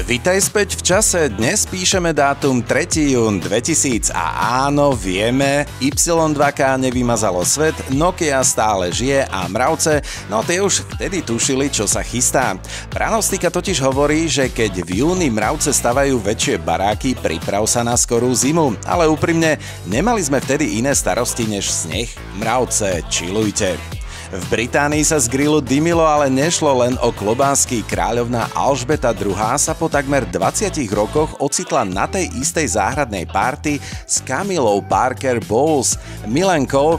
Vitaj späť v čase, dnes píšeme dátum 3. jún 2000 a áno, vieme, Y2K nevymazalo svet, Nokia stále žije a mravce, no tie už vtedy tušili, čo sa chystá. Pranostika totiž hovorí, že keď v júni mravce stavajú väčšie baráky, priprav sa na skorú zimu, ale úprimne, nemali sme vtedy iné starosti než sneh. Mravce, chillujte. V Británii sa z grilu dymilo, ale nešlo len o klobásky. Kráľovná Alžbeta II. Sa po takmer 20 rokoch ocitla na tej istej záhradnej párty s Camillou Parker Bowles, milenkou,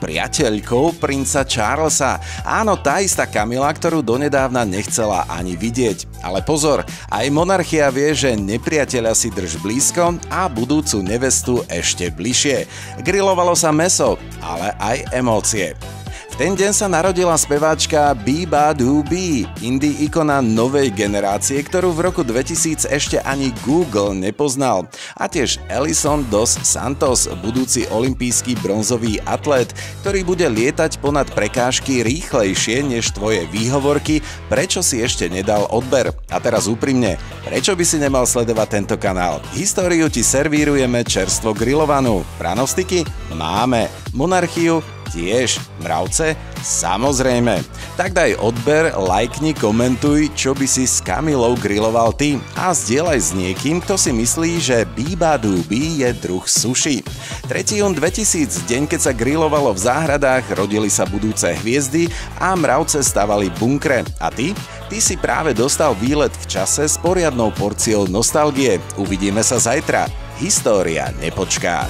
priateľkou princa Charlesa. Áno, tá istá Camilla, ktorú donedávna nechcela ani vidieť. Ale pozor, aj monarchia vie, že nepriateľa si drž blízko a budúcu nevestu ešte bližšie. Grilovalo sa mäso, ale aj emócie. V ten deň sa narodila speváčka Biba Doobie, indie ikona novej generácie, ktorú v roku 2000 ešte ani Google nepoznal. A tiež Elison dos Santos, budúci olympijský bronzový atlét, ktorý bude lietať ponad prekážky rýchlejšie než tvoje výhovorky, prečo si ešte nedal odber. A teraz úprimne, prečo by si nemal sledovať tento kanál? Históriu ti servírujeme čerstvo grillovanú. Pranostiky? Máme. Monarchiu? Tiež. Mravce? Samozrejme. Tak daj odber, lajkni, komentuj, čo by si s Camillou griloval ty a zdieľaj s niekým, kto si myslí, že Biba Doobie je druh sushi. 3. jún 2000, deň keď sa grilovalo v záhradách, rodili sa budúce hviezdy a mravce stavali bunkre. A ty? Ty si práve dostal výlet v čase s poriadnou porciou nostalgie. Uvidíme sa zajtra. História nepočká.